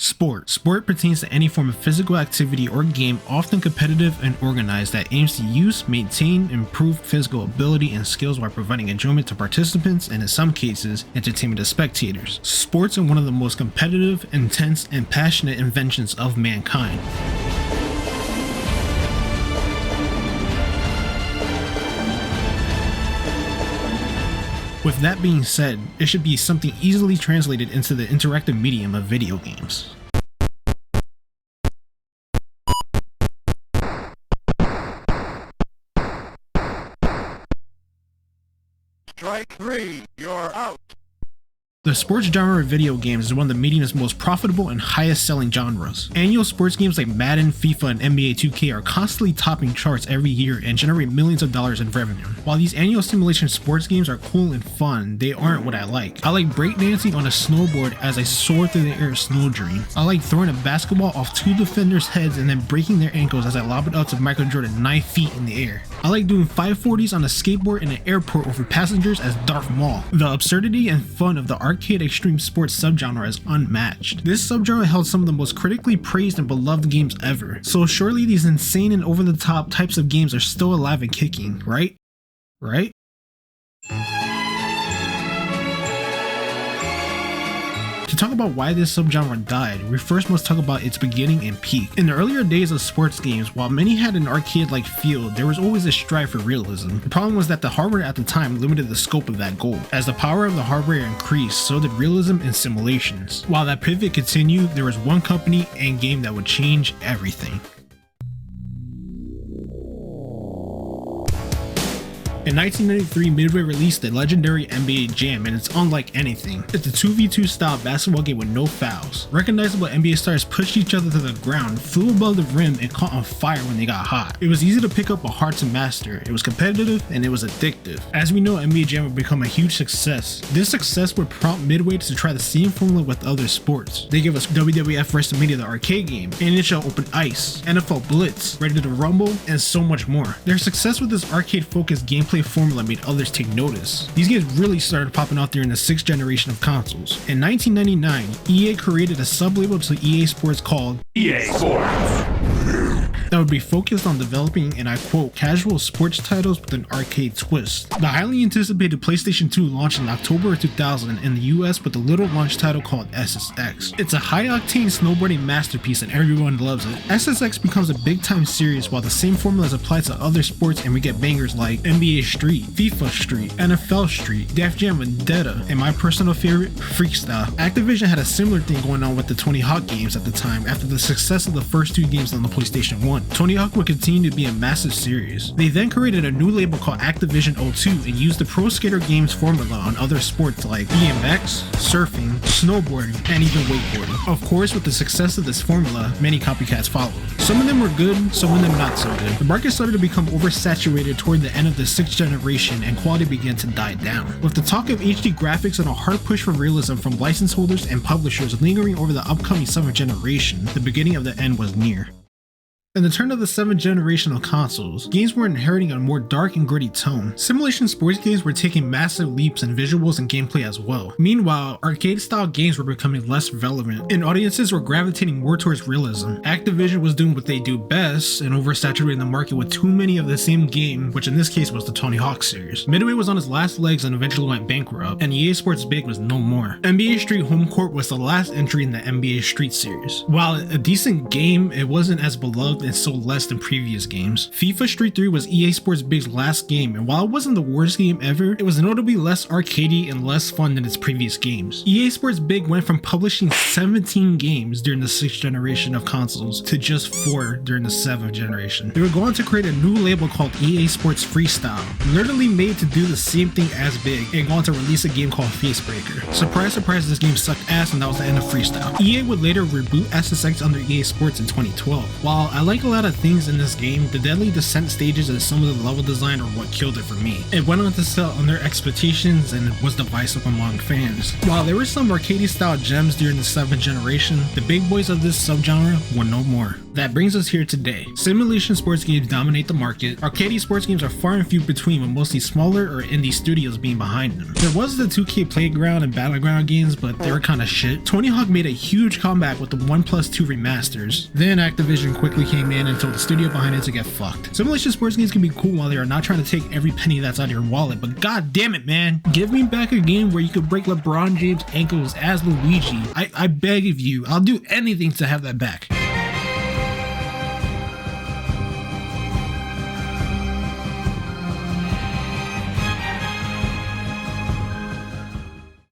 Sport. Sport pertains to any form of physical activity or game, often competitive and organized, that aims to use, maintain, improve physical ability and skills while providing enjoyment to participants and, in some cases, entertainment to spectators. Sports are one of the most competitive, intense, and passionate inventions of mankind. With that being said, it should be something easily translated into the interactive medium of video games. Strike three, you're out. The sports genre of video games is one of the medium's most profitable and highest selling genres. Annual sports games like Madden, FIFA, and NBA 2K are constantly topping charts every year and generate millions of dollars in revenue. While these annual simulation sports games are cool and fun, they aren't what I like. I like breakdancing on a snowboard as I soar through the air snow dream. I like throwing a basketball off two defenders' heads and then breaking their ankles as I lob it up to Michael Jordan 9 feet in the air. I like doing 540s on a skateboard in an airport over passengers as Darth Maul. The absurdity and fun of the arcade extreme sports subgenre is unmatched. This subgenre held some of the most critically praised and beloved games ever, so surely these insane and over-the-top types of games are still alive and kicking, right? Right? To talk about why this subgenre died, we first must talk about its beginning and peak. In the earlier days of sports games, while many had an arcade-like feel, there was always a strive for realism. The problem was that the hardware at the time limited the scope of that goal. As the power of the hardware increased, so did realism and simulations. While that pivot continued, there was one company and game that would change everything. In 1993, Midway released the legendary NBA Jam, and it's unlike anything. It's a 2v2 style basketball game with no fouls. Recognizable NBA stars pushed each other to the ground, flew above the rim, and caught on fire when they got hot. It was easy to pick up but hard to master. It was competitive and it was addictive. As we know, NBA Jam would become a huge success. This success would prompt Midway to try the same formula with other sports. They gave us WWF WrestleMania the arcade game, NHL Open Ice, NFL Blitz, Ready to Rumble, and so much more. Their success with this arcade-focused gameplay formula made others take notice. These games really started popping out during the 6th generation of consoles. In 1999, EA created a sub-label to EA Sports called EA Sports that would be focused on developing, and I quote, casual sports titles with an arcade twist. The highly anticipated PlayStation 2 launched in October of 2000 in the US with a little launch title called SSX. It's a high-octane snowboarding masterpiece and everyone loves it. SSX becomes a big-time series while the same formula is applied to other sports, and we get bangers like NBA Street, FIFA Street, NFL Street, Def Jam Vendetta, and my personal favorite, Freestyle. Activision had a similar thing going on with the Tony Hawk games at the time after the success of the first two games on the PlayStation 1. Tony Hawk would continue to be a massive series. They then created a new label called Activision 02 and used the Pro Skater games formula on other sports like BMX, surfing, snowboarding, and even wakeboarding. Of course, with the success of this formula, many copycats followed. Some of them were good, some of them not so good. The market started to become oversaturated toward the end of the 6th generation and quality began to die down. With the talk of HD graphics and a hard push for realism from license holders and publishers lingering over the upcoming 7th generation, the beginning of the end was near. In the turn of the 7th generation of consoles, games were inheriting a more dark and gritty tone. Simulation sports games were taking massive leaps in visuals and gameplay as well. Meanwhile, arcade-style games were becoming less relevant, and audiences were gravitating more towards realism. Activision was doing what they do best and oversaturating the market with too many of the same game, which in this case was the Tony Hawk series. Midway was on its last legs and eventually went bankrupt, and EA Sports Big was no more. NBA Street Home Court was the last entry in the NBA Street series. While a decent game, it wasn't as beloved and sold less than previous games. FIFA Street 3 was EA Sports Big's last game, and while it wasn't the worst game ever, it was notably less arcadey and less fun than its previous games. EA Sports Big went from publishing 17 games during the 6th generation of consoles to just 4 during the 7th generation. They were going to create a new label called EA Sports Freestyle, literally made to do the same thing as Big, and going to release a game called Facebreaker. Surprise, surprise, this game sucked ass, and that was the end of Freestyle. EA would later reboot SSX under EA Sports in 2012. While I like Unlike a lot of things in this game, the Deadly Descent stages and some of the level design are what killed it for me. It went on to sell under expectations and was divisive among fans. While there were some arcade style gems during the 7th generation, the big boys of this subgenre were no more. That brings us here today. Simulation sports games dominate the market. Arcade sports games are far and few between, with mostly smaller or indie studios being behind them. There was the 2K Playground and Battleground games, but they were kinda shit. Tony Hawk made a huge comeback with the 1+2 remasters. Then Activision quickly came in and told the studio behind it to get fucked. Simulation sports games can be cool while they are not trying to take every penny that's out of your wallet, but god damn it, man. Give me back a game where you could break LeBron James' ankles as Luigi. I beg of you, I'll do anything to have that back.